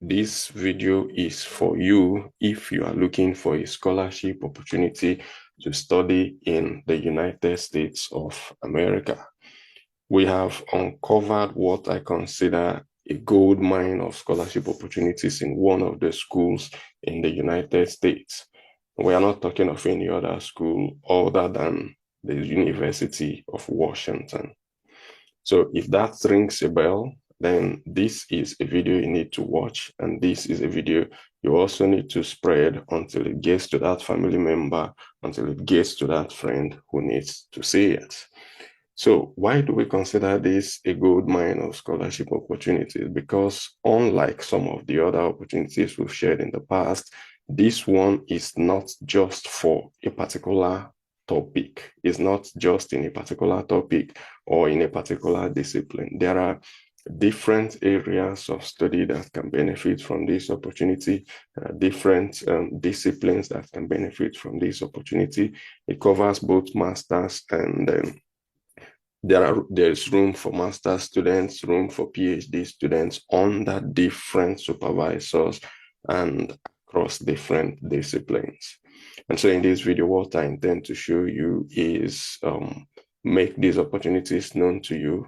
this video is for you if you are looking for a scholarship opportunity to study in the United States of America. We have uncovered what I consider a gold mine of scholarship opportunities in one of the schools in the United States. We are not talking of any other school other than the University of Washington. So if that rings a bell, then this is a video you need to watch, and this is a video you also need to spread until it gets to that family member, until it gets to that friend who needs to see it. So why do we consider this a gold mine of scholarship opportunities? Because unlike some of the other opportunities we've shared in the past, this one is not just for a particular topic. It's not just in a particular topic or in a particular discipline. There are different areas of study that can benefit from this opportunity, different disciplines that can benefit from this opportunity. It covers both masters and there's room for master students, room for PhD students under different supervisors and across different disciplines. And so in this video, what I intend to show you is make these opportunities known to you,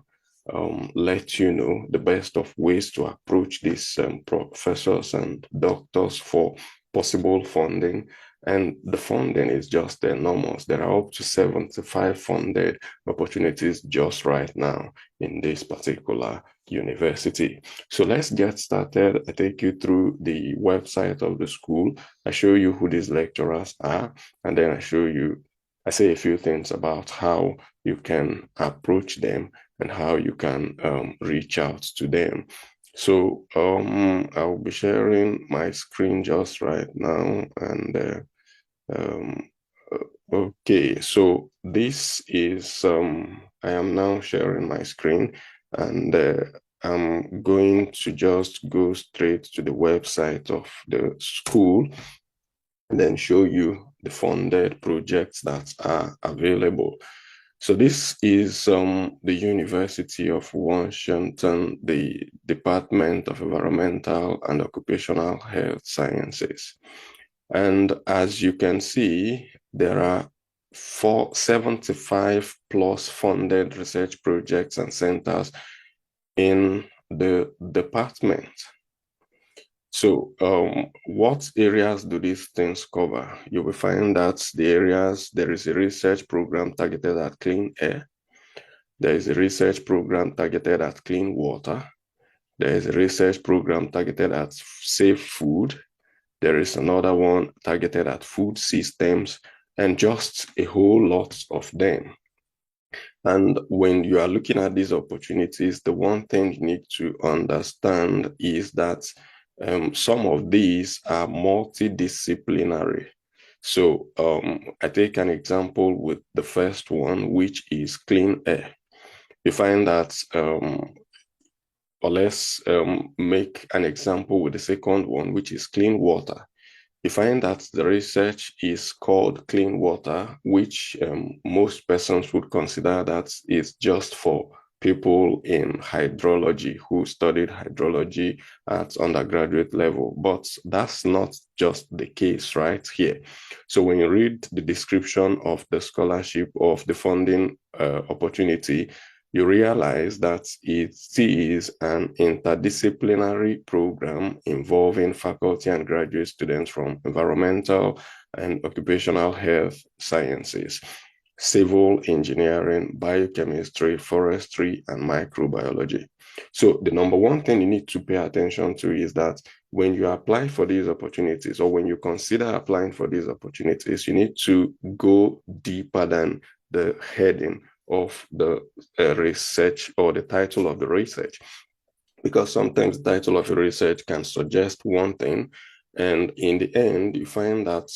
let you know the best of ways to approach these professors and doctors for possible funding. And the funding is just enormous. There are up to 75 funded opportunities just right now in this particular university. So let's get started. I take you through the website of the school. I show you who these lecturers are, and then I say a few things about how you can approach them and how you can reach out to them. So I'll be sharing my screen just right now, and okay, so this is I am now sharing my screen, and I'm going to just go straight to the website of the school and then show you the funded projects that are available. So this is the University of Washington, the Department of Environmental and Occupational Health Sciences. And as you can see, there are 475 plus funded research projects and centers in the department. So what areas do these things cover? You will find that there is a research program targeted at clean air. There is a research program targeted at clean water. There is a research program targeted at safe food. There is another one targeted at food systems, and just a whole lot of them. And when you are looking at these opportunities, the one thing you need to understand is that some of these are multidisciplinary. So I take an example with the first one, which is clean air. You find that or let's make an example with the second one, which is clean water. You find that the research is called clean water, which most persons would consider that is just for people in hydrology who studied hydrology at undergraduate level. But that's not just the case right here. So when you read the description of the scholarship of the funding opportunity, you realize that it is an interdisciplinary program involving faculty and graduate students from environmental and occupational health sciences, civil engineering, biochemistry, forestry, and microbiology. So the number one thing you need to pay attention to is that when you apply for these opportunities, or when you consider applying for these opportunities, you need to go deeper than the heading of the research or the title of the research, because sometimes the title of a research can suggest one thing, and in the end you find that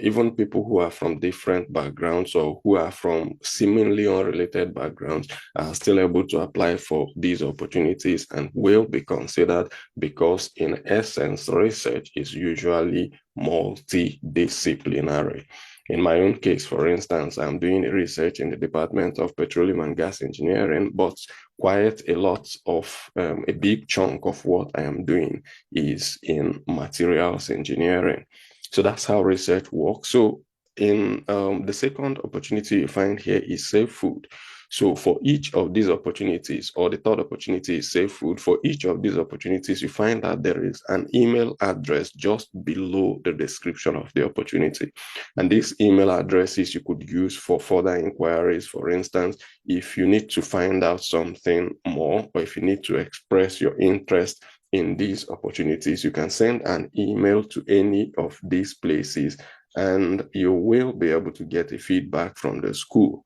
even people who are from different backgrounds or who are from seemingly unrelated backgrounds are still able to apply for these opportunities and will be considered, because in essence research is usually multidisciplinary. In my own case, for instance, I'm doing research in the Department of Petroleum and Gas Engineering, but quite a lot of, a big chunk of what I am doing is in materials engineering. So that's how research works. So in the second opportunity you find here is safe food. So for each of these opportunities, or the third opportunity is safe food, for each of these opportunities, you find that there is an email address just below the description of the opportunity. And these email addresses you could use for further inquiries. For instance, if you need to find out something more, or if you need to express your interest in these opportunities, you can send an email to any of these places and you will be able to get a feedback from the school.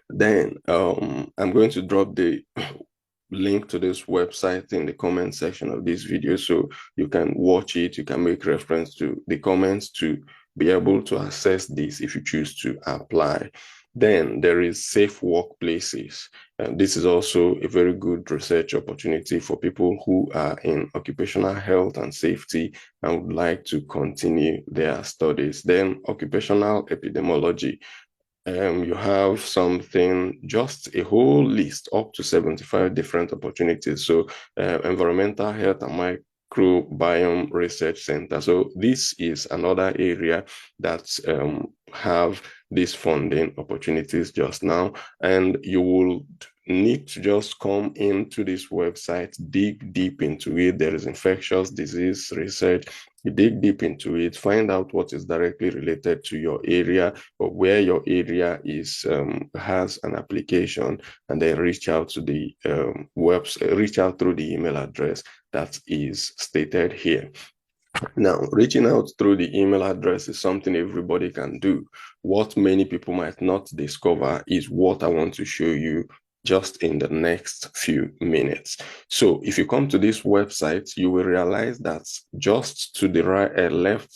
Then I'm going to drop the link to this website in the comment section of this video, so you can watch it. You can make reference to the comments to be able to access this if you choose to apply. Then there is safe workplaces. And this is also a very good research opportunity for people who are in occupational health and safety and would like to continue their studies. Then occupational epidemiology. You have something, just a whole list, up to 75 different opportunities. So environmental health and microbiome research center. So this is another area that have these funding opportunities just now, and you will need to just come into this website, dig deep into it. There is infectious disease research. You dig deep into it, find out what is directly related to your area or where your area is has an application, and then reach out to the website, reach out through the email address that is stated here. Now, reaching out through the email address is something everybody can do. What many people might not discover is what I want to show you just in the next few minutes. So if you come to this website, you will realize that just to the right, left,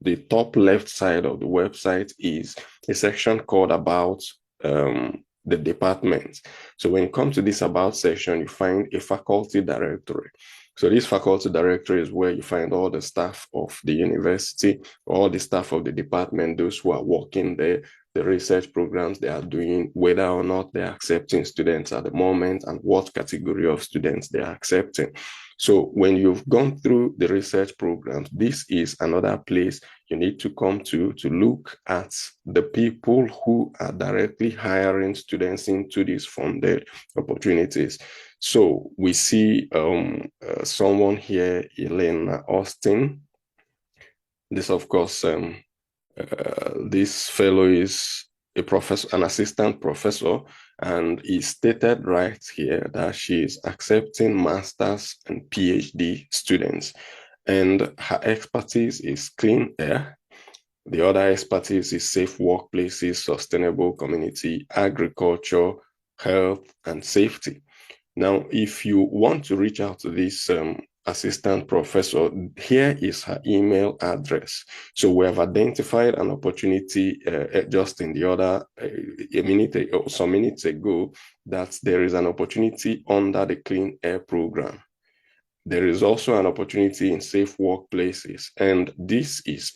the top left side of the website is a section called About the Department. So when you come to this About section, you find a faculty directory. So this faculty directory is where you find all the staff of the university, all the staff of the department, those who are working there, the research programs they are doing, whether or not they're accepting students at the moment, and what category of students they are accepting. So when you've gone through the research programs, this is another place you need to come to look at the people who are directly hiring students into these funded opportunities. So we see someone here, Elena Austin. This, of course, this fellow is a professor, an assistant professor, and it's stated right here that she is accepting master's and PhD students, and her expertise is clean air. The other expertise is safe workplaces, sustainable community, agriculture, health, and safety. Now, if you want to reach out to this assistant professor, here is her email address. So we have identified an opportunity just in the other some minutes ago, that there is an opportunity under the Clean Air program. There is also an opportunity in safe workplaces, and this is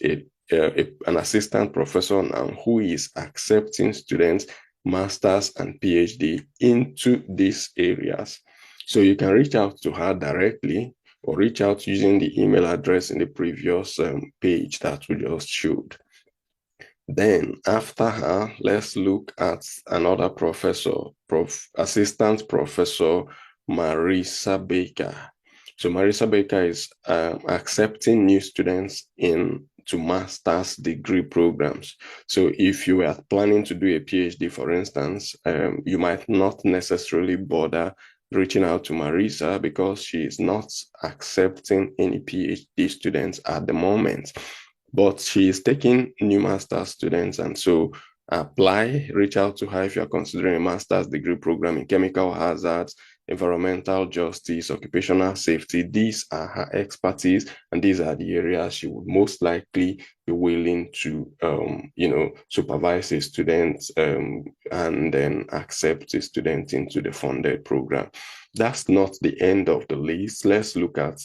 an assistant professor now who is accepting students master's and PhD into these areas. So you can reach out to her directly or reach out using the email address in the previous page that we just showed. Then after her, let's look at another professor, Assistant Professor Marisa Baker. So Marisa Baker is accepting new students into master's degree programs. So if you are planning to do a PhD, for instance, you might not necessarily bother reaching out to Marisa because she is not accepting any PhD students at the moment, but she is taking new master's students. And so reach out to her if you're considering a master's degree program in chemical hazards, environmental justice, occupational safety. These are her expertise, and these are the areas she would most likely be willing to, supervise a student and then accept a student into the funded program. That's not the end of the list. Let's look at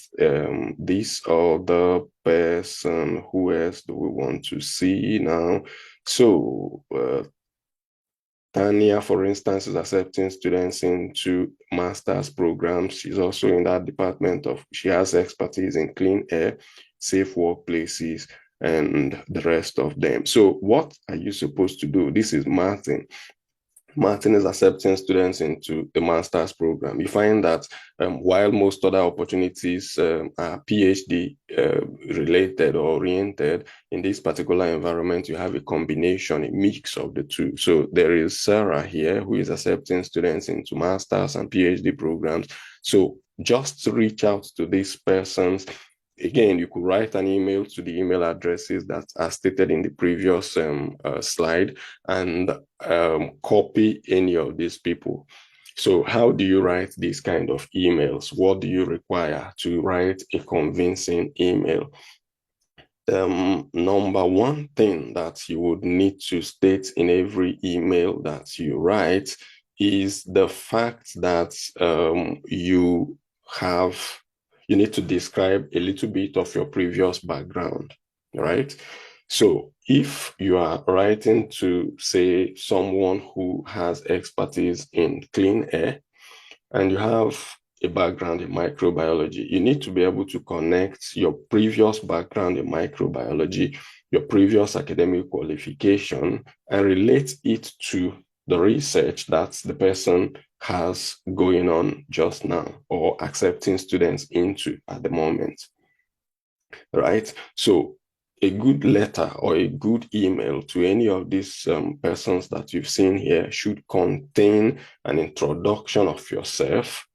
this other person. Who else do we want to see now? So, Tanya, for instance, is accepting students into master's programs. She's also in that department she has expertise in clean air, safe workplaces, and the rest of them. So what are you supposed to do? This is Martin. Martin is accepting students into the master's program. You find that while most other opportunities are PhD related or oriented, in this particular environment, you have a combination, a mix of the two. So there is Sarah here who is accepting students into master's and PhD programs. So just reach out to these persons. Again, you could write an email to the email addresses that are stated in the previous slide and copy any of these people. So how do you write these kind of emails? What do you require to write a convincing email? Number one thing that you would need to state in every email that you write is the fact that you need to describe a little bit of your previous background, right? So if you are writing to, say, someone who has expertise in clean air and you have a background in microbiology, you need to be able to connect your previous background in microbiology, your previous academic qualification, and relate it to the research that the person has going on just now or accepting students into at the moment, right? So a good letter or a good email to any of these persons that you've seen here should contain an introduction of yourself,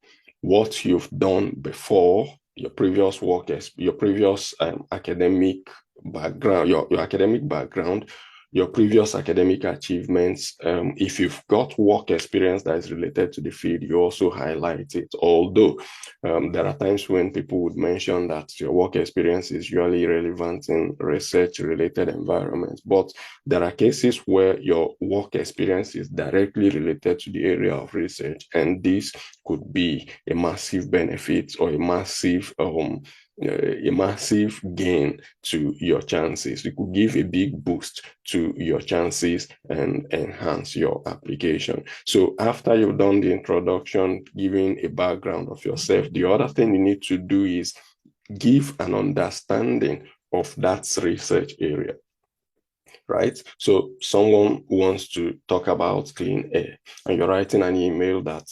what you've done before, your previous work, your previous academic background, your academic background, your previous academic achievements. If you've got work experience that is related to the field, you also highlight it. Although there are times when people would mention that your work experience is usually relevant in research-related environments, but there are cases where your work experience is directly related to the area of research, and this could be a massive benefit or a massive gain to your chances. It could give a big boost to your chances and enhance your application. So after you've done the introduction, giving a background of yourself, the other thing you need to do is give an understanding of that research area. Right? So someone wants to talk about clean air and you're writing an email that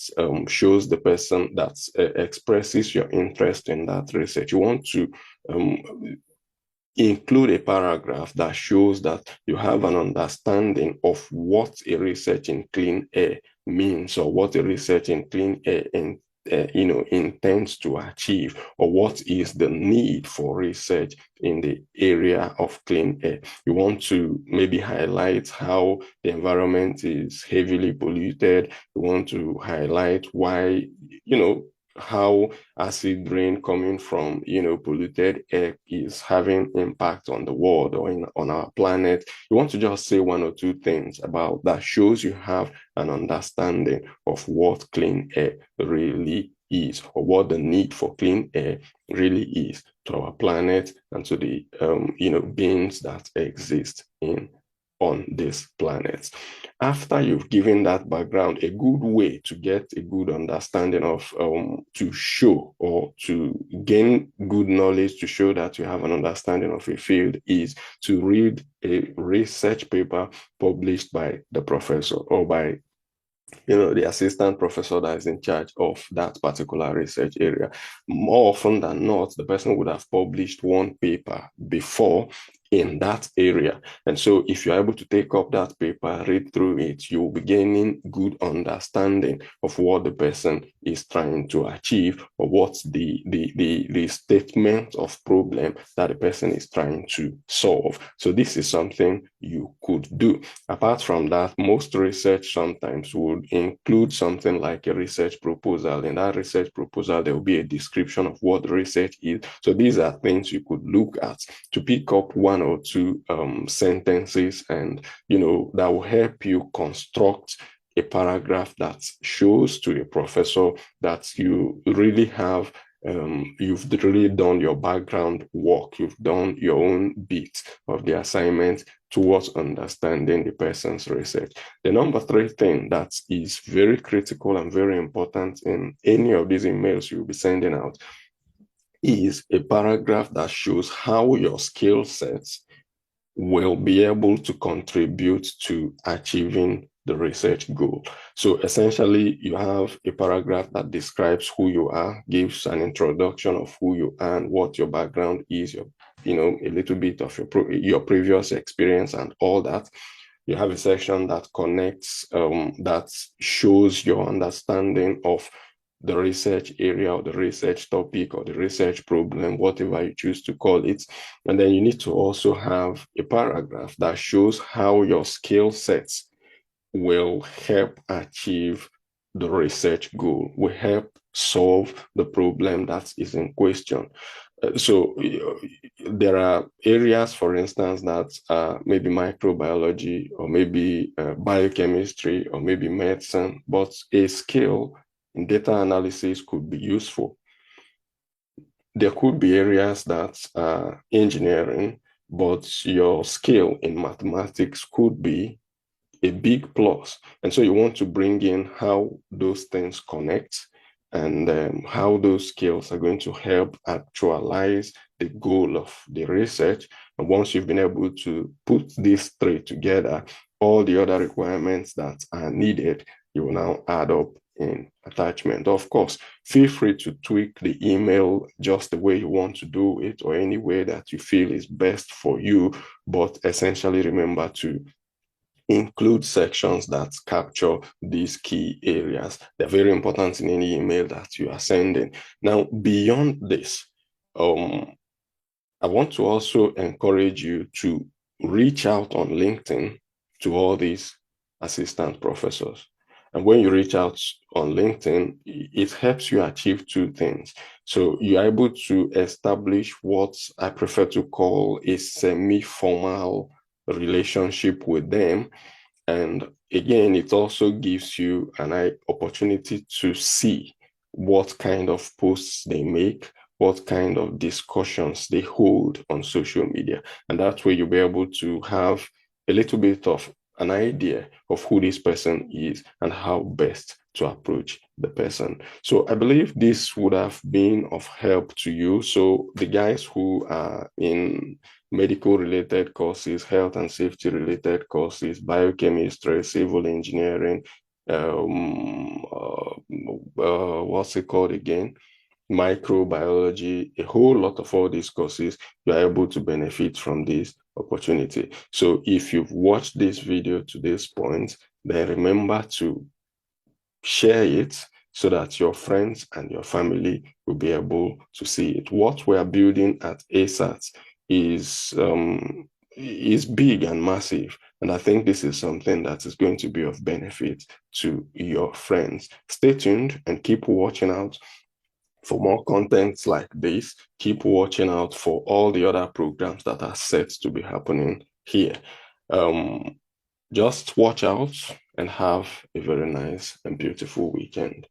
shows the person that expresses your interest in that research. You want to include a paragraph that shows that you have an understanding of what a research in clean air means or what a research in clean air intends to achieve, or what is the need for research in the area of clean air. You want to maybe highlight how the environment is heavily polluted. You want to highlight why, how acid rain coming from, polluted air is having impact on the world or on our planet. You want to just say one or two things about that shows you have an understanding of what clean air really is, or what the need for clean air really is to our planet and to the beings that exist on this planet. After you've given that background, a good way to get a good understanding of, to show or to gain good knowledge, to show that you have an understanding of a field, is to read a research paper published by the professor or by the assistant professor that is in charge of that particular research area. More often than not, the person would have published one paper before in that area. And so if you're able to take up that paper, read through it, you'll be gaining good understanding of what the person is trying to achieve, or what's the statement of problem that the person is trying to solve. So this is something you could do. Apart from that, most research sometimes would include something like a research proposal. In that research proposal, there will be a description of what the research is. So these are things you could look at to pick up one or two sentences, and that will help you construct a paragraph that shows to a professor that you really have you've really done your background work, you've done your own bit of the assignment towards understanding the person's research. The number three thing that is very critical and very important in any of these emails you'll be sending out is a paragraph that shows how your skill sets will be able to contribute to achieving the research goal. So essentially, you have a paragraph that describes who you are, gives an introduction of who you are and what your background is, a little bit of your previous experience and all that. You have a section that connects, that shows your understanding of the research area or the research topic or the research problem, whatever you choose to call it. And then you need to also have a paragraph that shows how your skill sets will help achieve the research goal, will help solve the problem that is in question. So there are areas, for instance, that maybe microbiology or maybe biochemistry or maybe medicine, but a skill in data analysis could be useful. There could be areas that are engineering, but your skill in mathematics could be a big plus. And so you want to bring in how those things connect and how those skills are going to help actualize the goal of the research. And once you've been able to put these three together, all the other requirements that are needed, you will now add up in attachment. Of course, feel free to tweak the email just the way you want to do it or any way that you feel is best for you. But essentially, remember to include sections that capture these key areas. They're very important in any email that you are sending. Now, beyond this, I want to also encourage you to reach out on LinkedIn to all these assistant professors. And when you reach out on LinkedIn, it helps you achieve two things. So you're able to establish what I prefer to call a semi-formal relationship with them. And again, it also gives you an opportunity to see what kind of posts they make, what kind of discussions they hold on social media. And that way you'll be able to have a little bit of an idea of who this person is and how best to approach the person. So I believe this would have been of help to you. So the guys who are in medical related courses, health and safety related courses, biochemistry, civil engineering, what's it called again? Microbiology, a whole lot of all these courses, you are able to benefit from this opportunity. So if you've watched this video to this point, then remember to share it so that your friends and your family will be able to see it. What we're building at ASAT is big and massive. And I think this is something that is going to be of benefit to your friends. Stay tuned and keep watching out for more contents like this. Keep watching out for all the other programs that are set to be happening here. Just watch out and have a very nice and beautiful weekend.